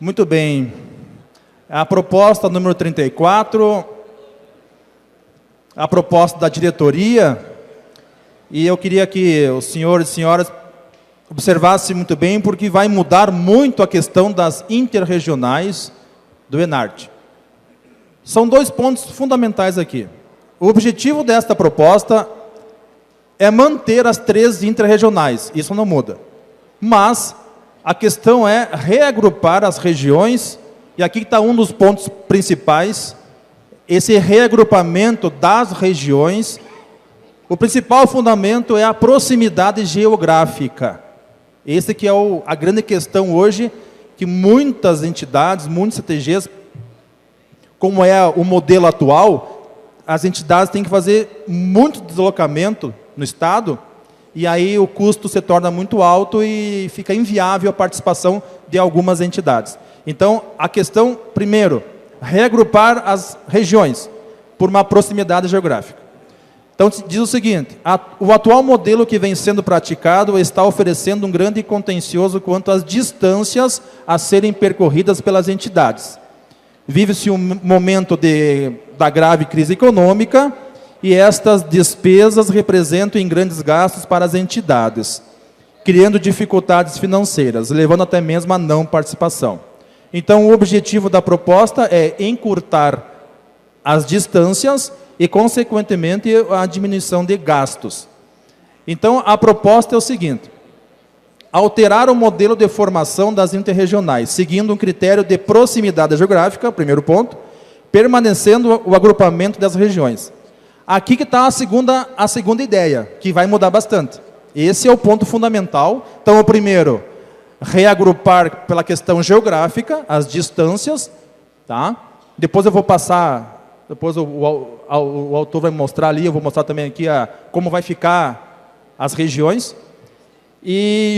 Muito bem. A proposta número 34, a proposta da diretoria, e eu queria que os senhores e senhoras observassem muito bem, porque vai mudar muito a questão das interregionais do ENARTE. São dois pontos fundamentais aqui. O objetivo desta proposta é manter as 3 interregionais, isso não muda. Mas a questão é reagrupar as regiões, e aqui está um dos pontos principais, esse reagrupamento das regiões. O principal fundamento é a proximidade geográfica. Esse que é a grande questão hoje, que muitas entidades, muitos CTGs, como é o modelo atual, as entidades têm que fazer muito deslocamento no Estado, e aí o custo se torna muito alto e fica inviável a participação de algumas entidades. Então, a questão, primeiro, reagrupar as regiões por uma proximidade geográfica. Então, diz o seguinte: o atual modelo que vem sendo praticado está oferecendo um grande contencioso quanto às distâncias a serem percorridas pelas entidades. Vive-se um momento da grave crise econômica, e estas despesas representam em grandes gastos para as entidades, criando dificuldades financeiras, levando até mesmo à não participação. Então, o objetivo da proposta é encurtar as distâncias e, consequentemente, a diminuição de gastos. Então, a proposta é o seguinte: alterar o modelo de formação das interregionais, seguindo um critério de proximidade geográfica, primeiro ponto, permanecendo o agrupamento das regiões. Aqui que está a segunda ideia, que vai mudar bastante. Esse é o ponto fundamental. Então, o primeiro, reagrupar pela questão geográfica, as distâncias, tá? Depois eu vou passar, depois o autor vai mostrar ali, eu vou mostrar também aqui como vai ficar as regiões. E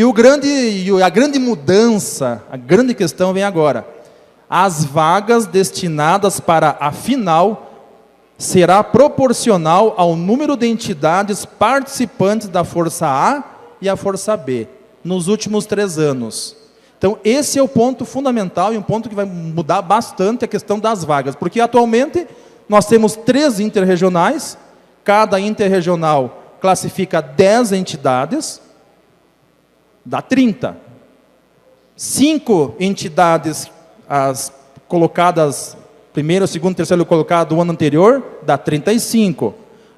a grande mudança, a grande questão vem agora. As vagas destinadas para a final será proporcional ao número de entidades participantes da Força A e a Força B, nos últimos 3 anos. Então, esse é o ponto fundamental e um ponto que vai mudar bastante a questão das vagas, porque atualmente nós temos 3 interregionais, cada interregional classifica 10 entidades, dá 30. 5 entidades as colocadas primeiro, segundo, terceiro colocado do ano anterior, dá 35.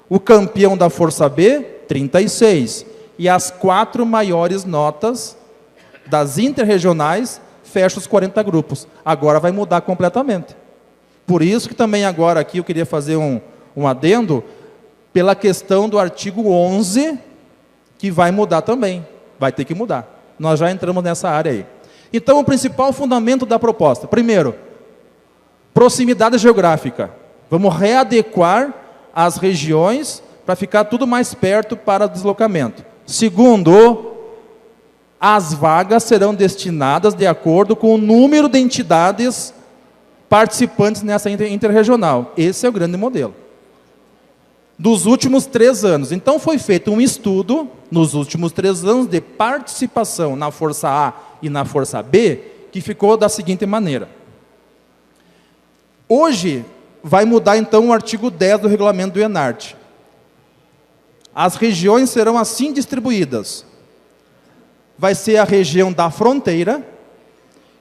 O campeão da Força B, 36. E as 4 maiores notas das interregionais fecham os 40 grupos. Agora vai mudar completamente. Por isso que também agora aqui eu queria fazer um adendo, pela questão do artigo 11, que vai mudar também. Vai ter que mudar. Nós já entramos nessa área aí. Então, o principal fundamento da proposta. Primeiro, proximidade geográfica. Vamos readequar as regiões para ficar tudo mais perto para deslocamento. Segundo, as vagas serão destinadas de acordo com o número de entidades participantes nessa interregional. Esse é o grande modelo. Dos últimos 3 anos. Então, foi feito um estudo, nos últimos 3 anos, de participação na Força A e na Força B, que ficou da seguinte maneira. Hoje, vai mudar, então, o artigo 10 do regulamento do ENARTE. As regiões serão assim distribuídas. Vai ser a região da fronteira,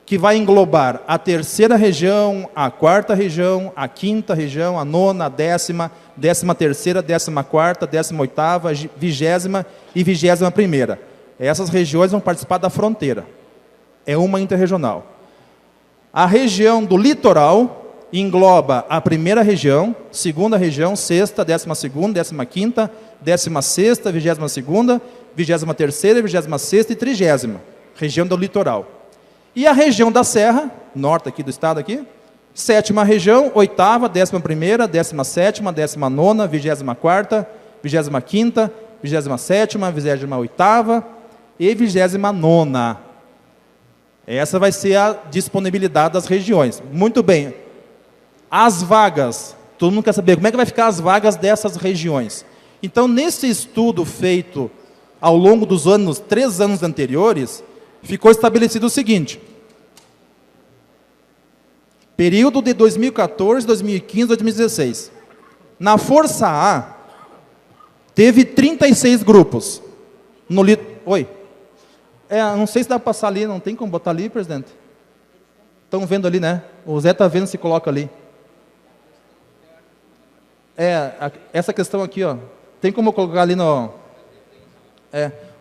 que vai englobar a 3ª região, a 4ª região, a 5ª região, a 9ª, a 10ª, 13ª, 14ª, 18ª, 20ª e 21ª. Essas regiões vão participar da fronteira. É uma interregional. A região do litoral engloba a 1ª região, 2ª região, 6ª, 12ª, 15ª, 16ª, 22ª, 23ª, 26ª e 30ª. Região do litoral. E a região da Serra, norte aqui do estado aqui, 7ª região, 8ª, 11ª, 17ª, 19ª, 24ª, 25ª, 27ª, 28ª e 29ª. Essa vai ser a disponibilidade das regiões. Muito bem. As vagas, todo mundo quer saber como é que vai ficar as vagas dessas regiões. Então, nesse estudo feito ao longo dos 3 anos anteriores, ficou estabelecido o seguinte: Período de 2014, 2015, 2016. Na Força A, teve 36 grupos. Oi? Não sei se dá para passar ali, não tem como botar ali, presidente? Estão vendo ali, né? O Zé está vendo se coloca ali. Essa questão aqui, ó. Tem como colocar ali no...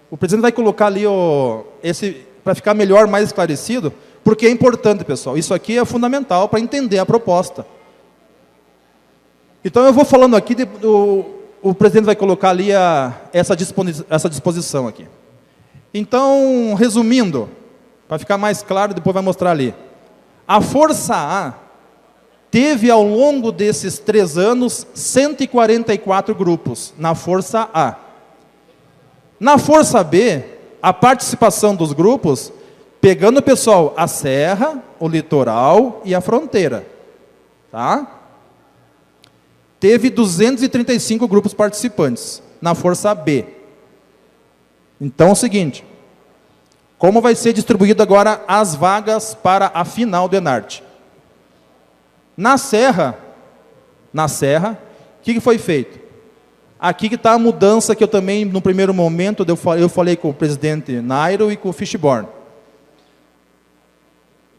o presidente vai colocar ali para ficar melhor, mais esclarecido, porque é importante, pessoal. Isso aqui é fundamental para entender a proposta. Então, eu vou falando aqui, o presidente vai colocar ali essa disposição aqui. Então, resumindo, para ficar mais claro, depois vai mostrar ali. A Força A teve, ao longo desses 3 anos, 144 grupos na Força A. Na Força B, a participação dos grupos, pegando, pessoal, a Serra, o Litoral e a Fronteira. Tá? Teve 235 grupos participantes na Força B. Então, é o seguinte, como vai ser distribuído agora as vagas para a final do ENARTE? Na Serra, o que foi feito? Aqui que está a mudança que eu também, no primeiro momento, eu falei com o presidente Nairo e com o Fishborn.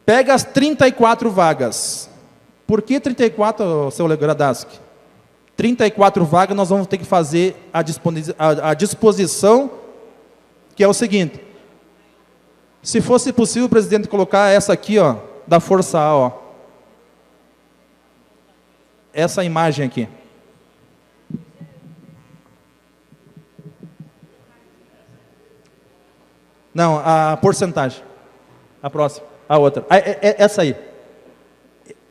Pega as 34 vagas. Por que 34, seu Gradaski? 34 vagas nós vamos ter que fazer a disposição, que é o seguinte. Se fosse possível, presidente, colocar essa aqui, ó, da Força A, ó. Essa imagem aqui. Não, a porcentagem. A próxima, a outra. Essa aí.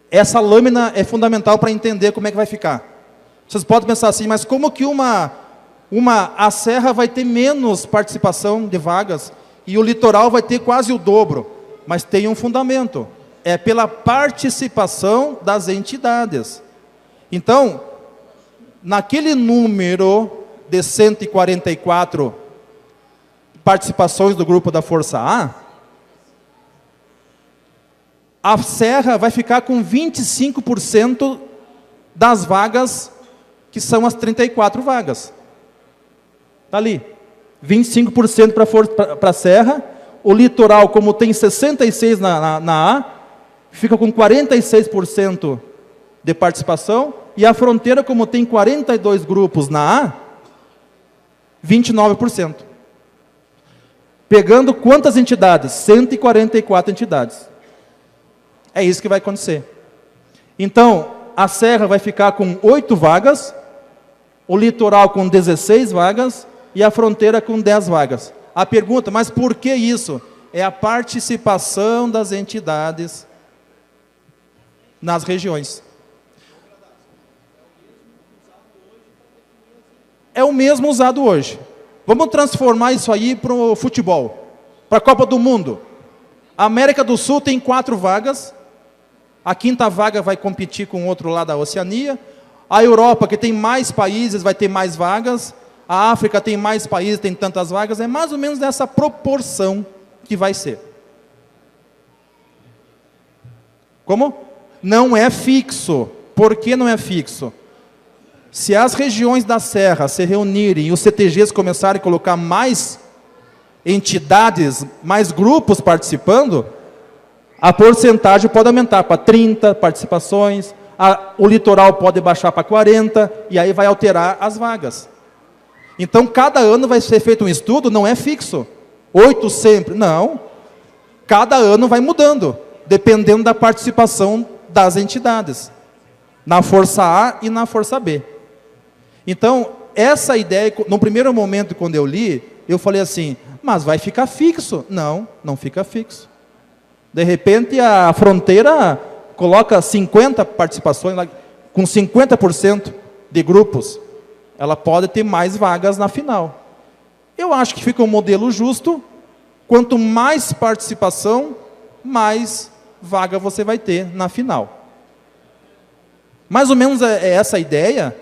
Essa lâmina é fundamental para entender como é que vai ficar. Vocês podem pensar assim, mas como que a Serra vai ter menos participação de vagas e o Litoral vai ter quase o dobro? Mas tem um fundamento. É pela participação das entidades. Então, naquele número de 144 participações do grupo da Força A Serra vai ficar com 25% das vagas, que são as 34 vagas. Está ali. 25% para a Serra. O Litoral, como tem 66 na A, fica com 46% de participação. E a Fronteira, como tem 42 grupos na A, 29%. Pegando quantas entidades? 144 entidades. É isso que vai acontecer. Então, a Serra vai ficar com 8 vagas, o Litoral com 16 vagas e a Fronteira com 10 vagas. A pergunta, mas por que isso? É a participação das entidades nas regiões. É o mesmo usado hoje. Vamos transformar isso aí para o futebol, para a Copa do Mundo. A América do Sul tem 4 vagas, a 5ª vaga vai competir com o outro lá da Oceania, a Europa, que tem mais países, vai ter mais vagas, a África tem mais países, tem tantas vagas, é mais ou menos essa proporção que vai ser. Como? Não é fixo. Por que não é fixo? Se as regiões da Serra se reunirem e os CTGs começarem a colocar mais entidades, mais grupos participando, a porcentagem pode aumentar para 30 participações, o Litoral pode baixar para 40, e aí vai alterar as vagas. Então, cada ano vai ser feito um estudo, não é fixo. 8 sempre, não. Cada ano vai mudando, dependendo da participação das entidades, na Força A e na Força B. Então, essa ideia, no primeiro momento, quando eu li, eu falei assim, mas vai ficar fixo? Não, não fica fixo. De repente, a Fronteira coloca 50 participações, com 50% de grupos, ela pode ter mais vagas na final. Eu acho que fica um modelo justo, quanto mais participação, mais vaga você vai ter na final. Mais ou menos é essa a ideia,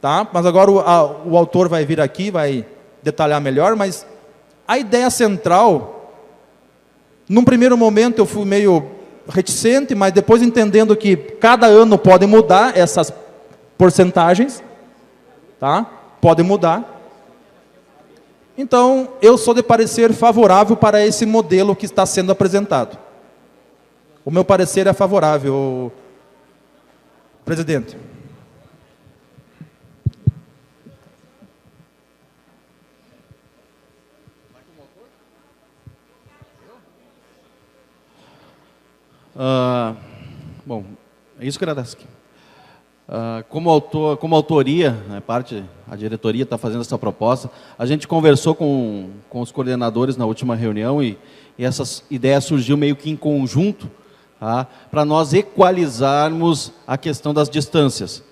tá? Mas agora o autor vai vir aqui, vai detalhar melhor, mas a ideia central, num primeiro momento eu fui meio reticente, mas depois entendendo que cada ano pode mudar essas porcentagens, tá? Pode mudar. Então, eu sou de parecer favorável para esse modelo que está sendo apresentado. O meu parecer é favorável, presidente. Bom, é isso, Gradaski. Como autoria, né, a diretoria está fazendo essa proposta, a gente conversou com os coordenadores na última reunião e essas ideias surgiu meio que em conjunto, tá, para nós equalizarmos a questão das distâncias.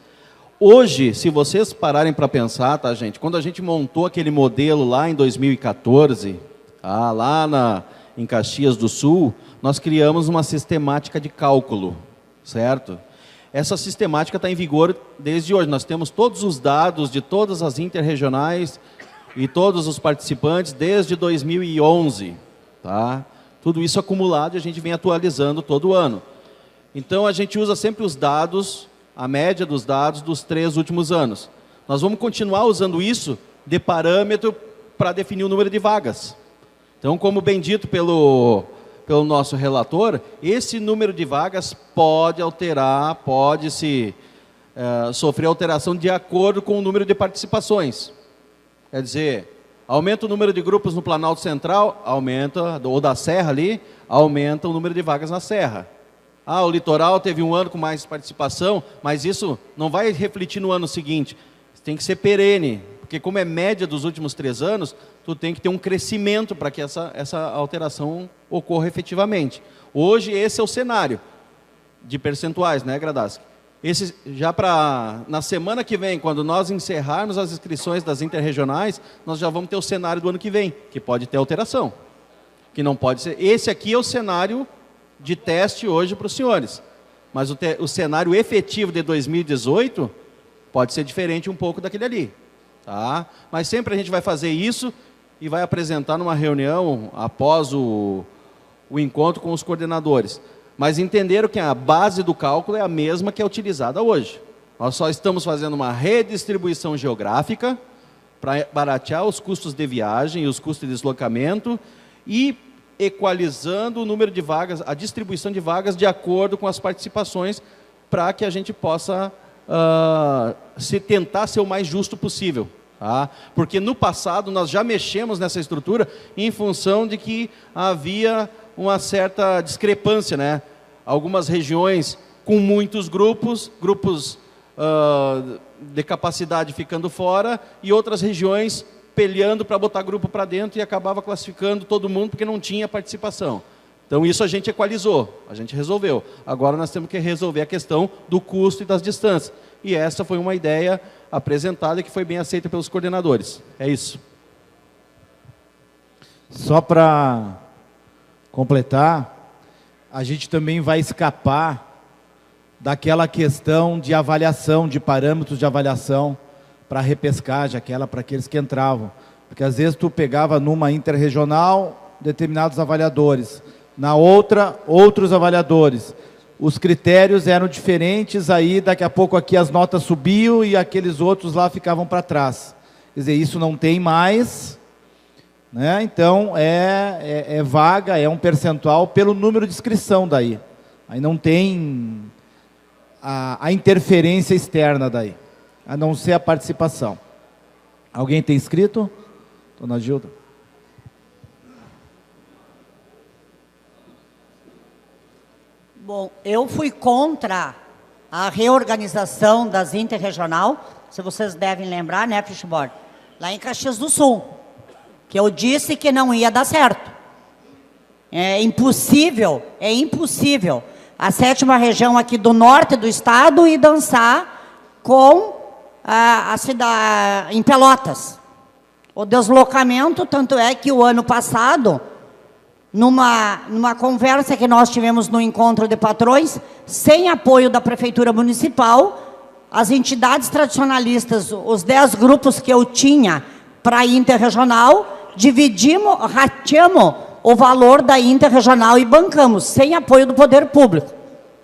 Hoje, se vocês pararem para pensar, tá, gente, quando a gente montou aquele modelo lá em 2014, tá, lá em Caxias do Sul, nós criamos uma sistemática de cálculo, certo? Essa sistemática está em vigor desde hoje. Nós temos todos os dados de todas as interregionais e todos os participantes desde 2011. Tá? Tudo isso acumulado e a gente vem atualizando todo ano. Então, a gente usa sempre os dados, a média dos dados dos 3 últimos anos. Nós vamos continuar usando isso de parâmetro para definir o número de vagas. Então, como bem dito pelo nosso relator, esse número de vagas pode alterar, pode sofrer alteração de acordo com o número de participações. Quer dizer, aumenta o número de grupos no Planalto Central, aumenta, ou da Serra ali, aumenta o número de vagas na Serra. O litoral teve um ano com mais participação, mas isso não vai refletir no ano seguinte. Tem que ser perene, porque como é média dos últimos 3 anos, tu tem que ter um crescimento para que essa alteração ocorra efetivamente. Hoje, esse é o cenário de percentuais, né, Gradaski? Na semana que vem, quando nós encerrarmos as inscrições das interregionais, nós já vamos ter o cenário do ano que vem, que pode ter alteração. Que não pode ser. Esse aqui é o cenário de teste hoje para os senhores. Mas o cenário efetivo de 2018 pode ser diferente um pouco daquele ali. Tá? Mas sempre a gente vai fazer isso e vai apresentar numa reunião após o encontro com os coordenadores. Mas entenderam que a base do cálculo é a mesma que é utilizada hoje. Nós só estamos fazendo uma redistribuição geográfica para baratear os custos de viagem e os custos de deslocamento e equalizando o número de vagas, a distribuição de vagas de acordo com as participações para que a gente possa tentar ser o mais justo possível. Tá? Porque no passado nós já mexemos nessa estrutura em função de que havia uma certa discrepância, né? Algumas regiões com muitos grupos de capacidade ficando fora e outras regiões peleando para botar grupo para dentro e acabava classificando todo mundo porque não tinha participação. Então isso a gente equalizou, a gente resolveu. Agora nós temos que resolver a questão do custo e das distâncias. E essa foi uma ideia apresentada que foi bem aceita pelos coordenadores. É isso. Só para completar, a gente também vai escapar daquela questão de avaliação, de parâmetros de avaliação para a repescagem, para aqueles que entravam. Porque às vezes tu pegava numa interregional determinados avaliadores, na outra, outros avaliadores. Os critérios eram diferentes, aí daqui a pouco aqui as notas subiam e aqueles outros lá ficavam para trás. Quer dizer, isso não tem mais, né? Então é vaga, é um percentual pelo número de inscrição daí. Aí não tem a interferência externa daí, a não ser a participação. Alguém tem inscrito? Dona Gilda? Bom, eu fui contra a reorganização das interregional, se vocês devem lembrar, né, Fischborn? Lá em Caxias do Sul, que eu disse que não ia dar certo. É impossível a 7ª região aqui do norte do estado ir dançar com a cidade em Pelotas. O deslocamento, tanto é que o ano passado, numa conversa que nós tivemos no encontro de patrões, sem apoio da Prefeitura Municipal, as entidades tradicionalistas, os 10 grupos que eu tinha para a interregional, rateamos o valor da interregional e bancamos, sem apoio do poder público.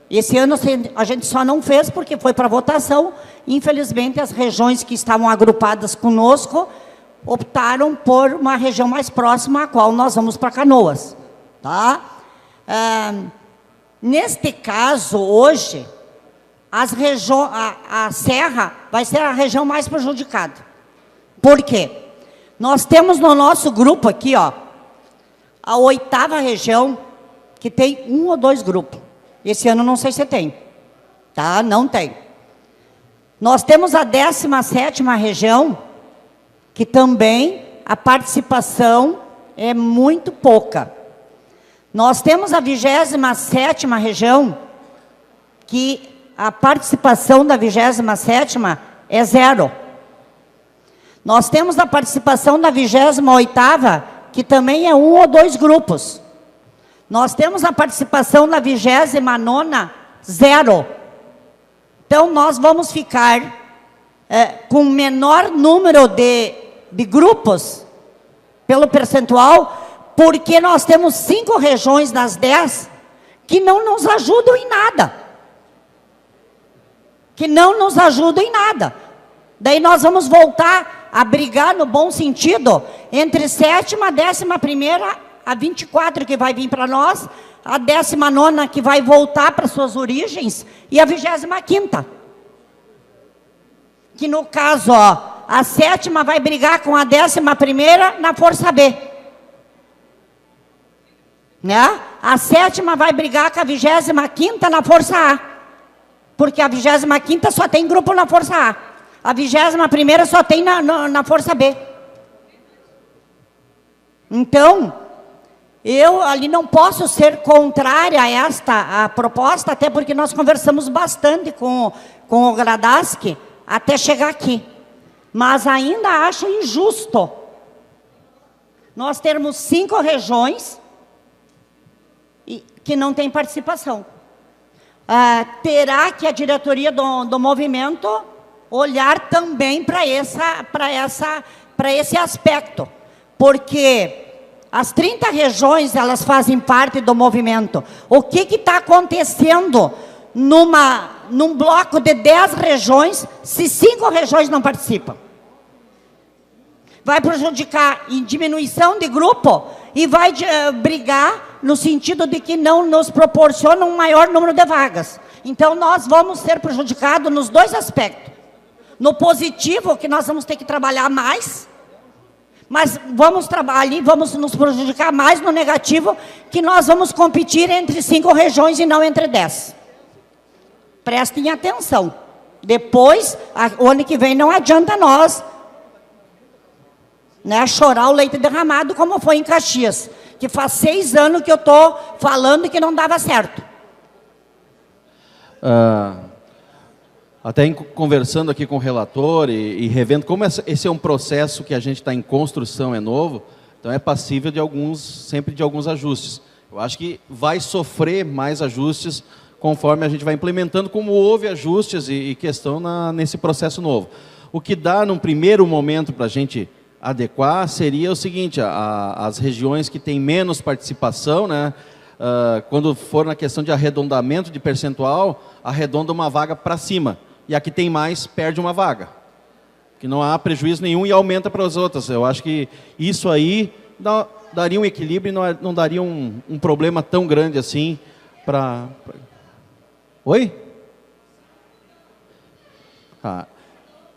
Esse ano a gente só não fez porque foi para votação. Infelizmente, as regiões que estavam agrupadas conosco optaram por uma região mais próxima, a qual nós vamos para Canoas. Tá? Neste caso, hoje, a Serra vai ser a região mais prejudicada. Por quê? Nós temos no nosso grupo aqui, ó, a 8ª região, que tem 1 ou 2 grupos. Esse ano não sei se tem. Tá? Não tem. Nós temos a 17ª região, que também a participação é muito pouca. Nós temos a 27ª região, que a participação da 27ª é 0. Nós temos a participação da 28ª, que também é 1 ou 2 grupos. Nós temos a participação da 29ª, 0. Então, nós vamos ficar com menor número de grupos, pelo percentual, porque nós temos 5 regiões das 10 que não nos ajudam em nada. Que não nos ajudam em nada. Daí nós vamos voltar a brigar, no bom sentido, entre 7ª, 11ª, a 24 que vai vir para nós, a 19ª que vai voltar para suas origens, e a 25ª. Que no caso, ó, a 7ª vai brigar com a 11ª na Força B. Né? A 7ª vai brigar com a 25ª na Força A. Porque a 25ª só tem grupo na Força A. A 21ª só tem na Força B. Então, eu ali não posso ser contrária a proposta, até porque nós conversamos bastante com o Gradaski até chegar aqui. Mas ainda acho injusto nós termos 5 regiões que não têm participação. Terá que a diretoria do movimento olhar também para esse aspecto, porque as 30 regiões, elas fazem parte do movimento. O que está acontecendo num bloco de 10 regiões, se 5 regiões não participam? Vai prejudicar em diminuição de grupo e vai brigar no sentido de que não nos proporciona um maior número de vagas. Então, nós vamos ser prejudicados nos 2 aspectos. No positivo, que nós vamos ter que trabalhar mais, mas vamos nos prejudicar mais no negativo, que nós vamos competir entre 5 regiões e não entre 10. Prestem atenção. Depois, o ano que vem, não adianta nós, né, chorar o leite derramado, como foi em Caxias, que faz 6 anos que eu estou falando que não dava certo. Até conversando aqui com o relator e revendo como esse é um processo que a gente está em construção, é novo, então é passível sempre de alguns ajustes. Eu acho que vai sofrer mais ajustes conforme a gente vai implementando, como houve ajustes e questão nesse processo novo. O que dá, num primeiro momento, para a gente adequar, seria o seguinte: as regiões que têm menos participação, né, quando for na questão de arredondamento de percentual, arredonda uma vaga para cima. E a que tem mais, perde uma vaga. Que não há prejuízo nenhum e aumenta para as outras. Eu acho que isso aí daria um equilíbrio e não daria um problema tão grande assim para... Oi?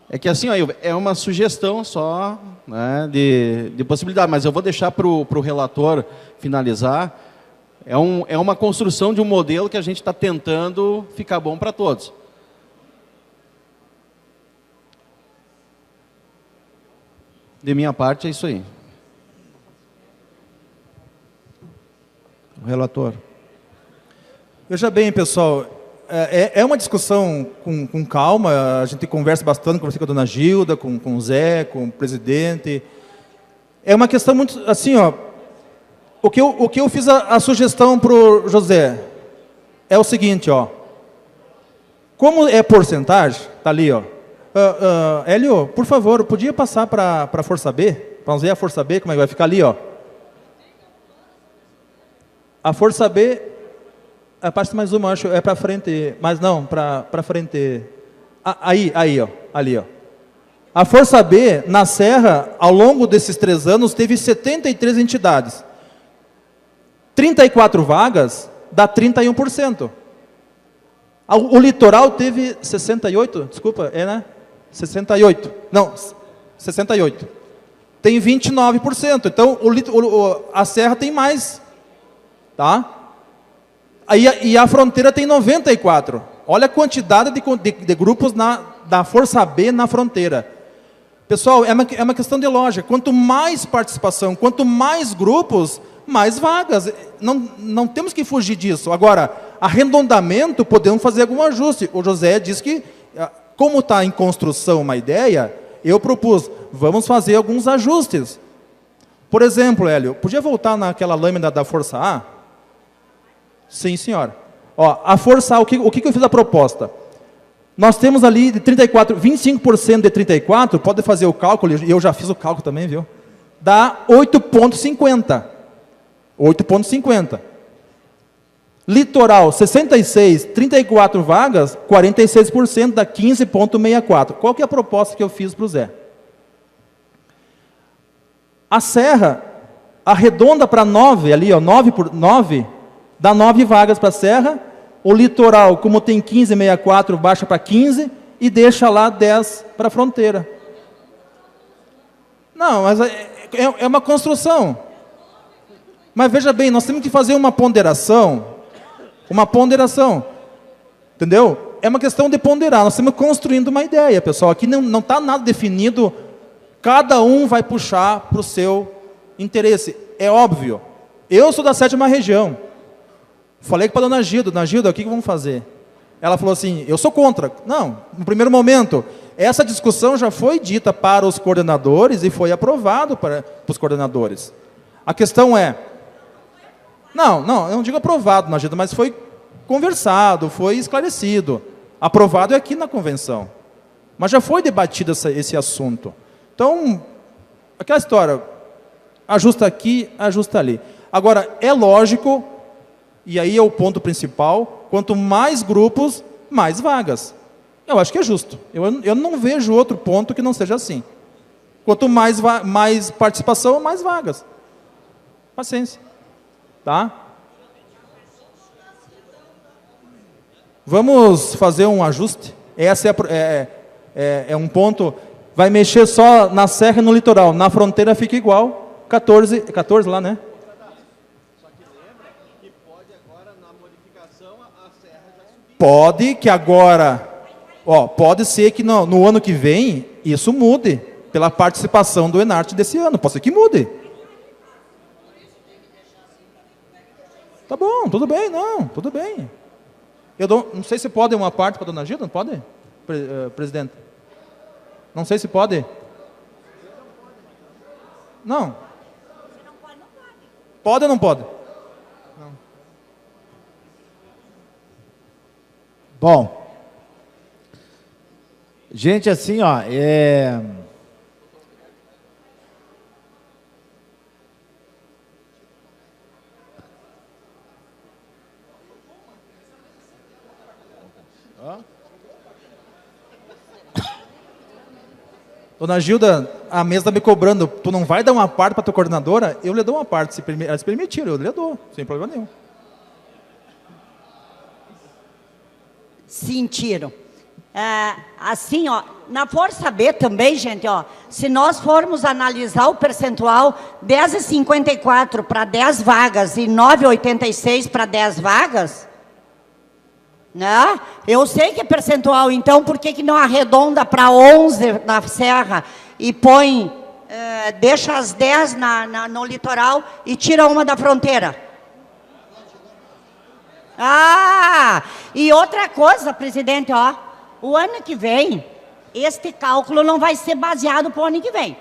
É que assim, ó, é uma sugestão só, né, de possibilidade, mas eu vou deixar para o relator finalizar. É uma construção de um modelo que a gente está tentando ficar bom para todos. De minha parte, é isso aí. O relator. Veja bem, pessoal, é uma discussão com calma, a gente conversa bastante, conversei com a dona Gilda, com o Zé, com o presidente. É uma questão muito, assim, ó, o que eu fiz a sugestão para o José é o seguinte, ó, como é porcentagem, está ali, ó, Hélio, por favor, podia passar para a Força B? Para nós ver a Força B, como é que vai ficar ali, ó. A Força B, a parte mais uma, acho, é para frente, mas não, para frente. Aí, ó, ali, ó. A Força B, na Serra, ao longo desses 3 anos, teve 73 entidades. 34 vagas, dá 31%. O litoral teve 68, desculpa, né? 68, não, 68. Tem 29%, então a Serra tem mais, tá? E a Fronteira tem 94. Olha a quantidade de grupos da Força B na Fronteira. Pessoal, é uma questão de lógica. Quanto mais participação, quanto mais grupos, mais vagas. Não temos que fugir disso. Agora, arredondamento, podemos fazer algum ajuste. O José disse que, como está em construção uma ideia, eu propus, vamos fazer alguns ajustes. Por exemplo, Hélio, podia voltar naquela lâmina da Força A? Sim, senhora. Ó, a Força A, o que eu fiz a proposta? Nós temos ali de 34, 25% de 34, pode fazer o cálculo, e eu já fiz o cálculo também, viu? Dá 8,50. 8,50. Litoral, 66, 34 vagas, 46%, dá 15,64. Qual que é a proposta que eu fiz para o Zé? A Serra, arredonda para 9, ali, ó, 9 por 9, dá 9 vagas para a Serra. O litoral, como tem 15,64, baixa para 15 e deixa lá 10 para a Fronteira. Não, mas é uma construção. Mas veja bem, nós temos que fazer uma ponderação. Entendeu? É uma questão de ponderar. Nós estamos construindo uma ideia, pessoal. Aqui não está nada definido. Cada um vai puxar para o seu interesse. É óbvio. Eu sou da 7ª região. Falei com a dona Gilda, o que vamos fazer? Ela falou assim, eu sou contra. Não, no primeiro momento, essa discussão já foi dita para os coordenadores e foi aprovado para os coordenadores. A questão é, eu não digo aprovado, dona Gilda, mas foi conversado, foi esclarecido. Aprovado é aqui na convenção. Mas já foi debatido esse assunto. Então, aquela história, ajusta aqui, ajusta ali. Agora, é lógico, e aí é o ponto principal, quanto mais grupos, mais vagas. Eu acho que é justo. Eu não vejo outro ponto que não seja assim. Quanto mais participação, mais vagas. Paciência. Tá? Vamos fazer um ajuste. Esse é um ponto, vai mexer só na Serra e no litoral. Na Fronteira fica igual, 14 lá, né? Pode que agora, pode ser que no ano que vem isso mude, pela participação do Enarte desse ano, pode ser que mude. Tá bom, tudo bem, tudo bem. Eu não sei se pode uma parte para a dona Gilda, não pode, presidente? Não sei se pode. Não. Pode ou não pode? Bom, gente, assim, ó, Dona Gilda, a mesa está me cobrando, tu não vai dar uma parte para a tua coordenadora? Eu lhe dou uma parte, se permitir, eu lhe dou, sem problema nenhum. Sentiram. Assim, ó, na Força B também, gente, ó, se nós formos analisar o percentual, 10,54 para 10 vagas e 9,86 para 10 vagas, né? Eu sei que é percentual, então por que não arredonda para 11 na Serra e põe, deixa as 10 no litoral e tira uma da Fronteira? E outra coisa, presidente, ó, o ano que vem, este cálculo não vai ser baseado para o ano que vem,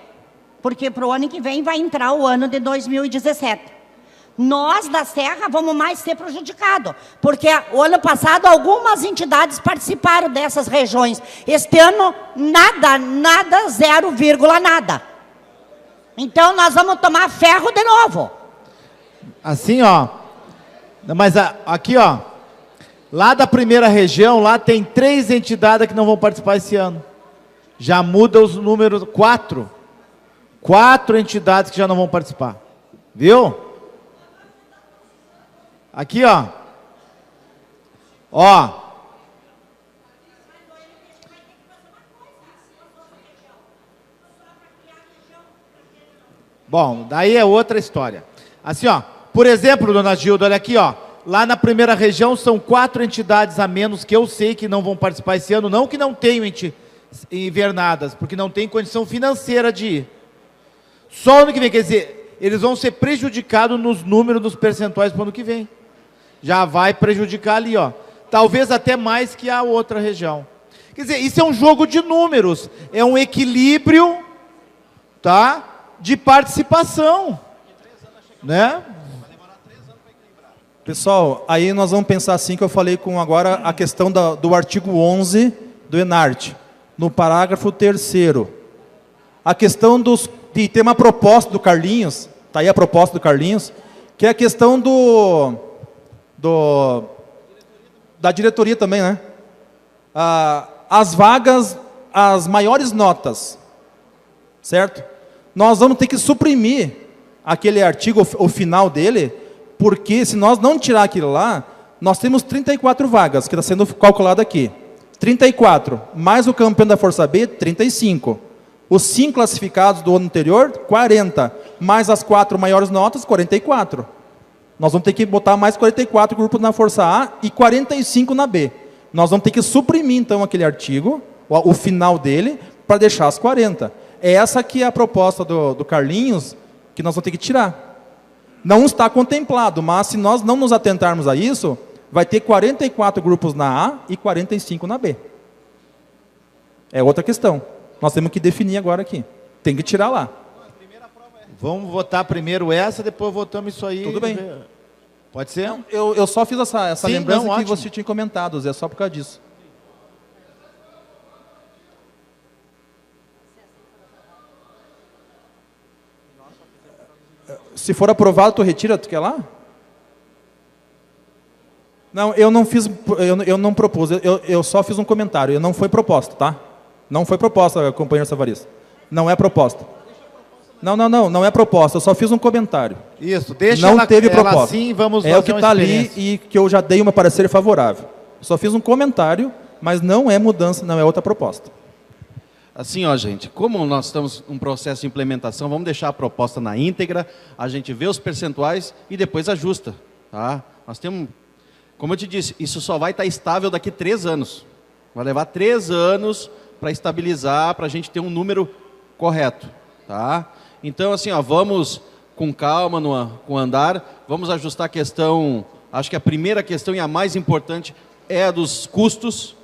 porque para o ano que vem vai entrar o ano de 2017. Nós da Serra vamos mais ser prejudicados, porque o ano passado algumas entidades participaram dessas regiões. Este ano, nada, 0, nada. Então nós vamos tomar ferro de novo. assim, ó, Mas aqui, ó, lá da primeira região, lá tem 3 entidades que não vão participar esse ano. Já muda os números, 4. 4 entidades que já não vão participar. Viu? Aqui, ó. Ó. Bom, daí é outra história. Assim, ó. Por exemplo, dona Gilda, olha aqui, ó. Lá na primeira região são 4 entidades a menos que eu sei que não vão participar esse ano. Não que não tenham invernadas, porque não tem condição financeira de ir. Só ano que vem, quer dizer, eles vão ser prejudicados nos números dos percentuais para o ano que vem. Já vai prejudicar ali, ó. Talvez até mais que a outra região. Quer dizer, isso é um jogo de números. É um equilíbrio, tá? De participação. Né? Pessoal, aí nós vamos pensar assim que eu falei com agora a questão do artigo 11 do ENARTE, no parágrafo 3º. A questão de ter uma proposta do Carlinhos, está aí a proposta do Carlinhos, que é a questão da diretoria também, né? As vagas, as maiores notas, certo? Nós vamos ter que suprimir aquele artigo, o final dele, porque se nós não tirar aquilo lá, nós temos 34 vagas, que está sendo calculado aqui. 34, mais o campeão da Força B, 35. Os 5 classificados do ano anterior, 40. Mais as 4 maiores notas, 44. Nós vamos ter que botar mais 44 grupos na Força A e 45 na B. Nós vamos ter que suprimir, então, aquele artigo, o final dele, para deixar as 40. É essa que é a proposta do Carlinhos, que nós vamos ter que tirar. Não está contemplado, mas se nós não nos atentarmos a isso, vai ter 44 grupos na A e 45 na B. É outra questão. Nós temos que definir agora aqui. Tem que tirar lá. Vamos votar primeiro essa, depois votamos isso aí. Tudo bem. Pode ser? Não, eu só fiz essa Sim, lembrança não, que ótimo. você tinha comentado, Zé, só por causa disso. Se for aprovado, tu retira, tu quer lá? Não, eu não fiz, eu não propus, eu só fiz um comentário, não foi proposta, tá? Não foi proposta, companheiro Savarista. Não é proposta. Não é proposta, eu só fiz um comentário. Isso, deixa não teve proposta. Assim, vamos é o que está ali e que eu já dei uma parecer favorável. Só fiz um comentário, mas não é mudança, não é outra proposta. Assim, ó, gente, como nós estamos em um processo de implementação, vamos deixar a proposta na íntegra, a gente vê os percentuais e depois ajusta, tá? Nós temos, como eu te disse, isso só vai estar estável daqui 3 anos. Vai levar 3 anos para estabilizar, para a gente ter um número correto, tá? Então, assim, ó, vamos com calma com andar, vamos ajustar a questão, acho que a primeira questão e a mais importante é a dos custos,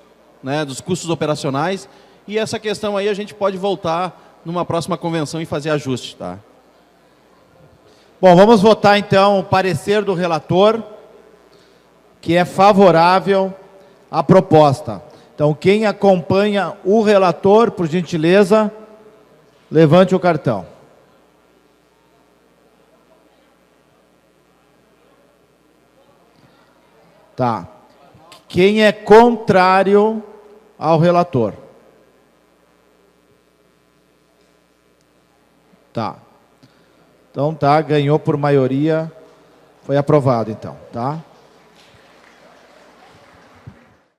né, dos custos operacionais. E essa questão aí a gente pode voltar numa próxima convenção e fazer ajuste, tá? Bom, vamos votar então o parecer do relator, que é favorável à proposta. Então, quem acompanha o relator, por gentileza, levante o cartão. Tá. Quem é contrário ao relator? Tá. Então tá, ganhou por maioria, foi aprovado então, tá?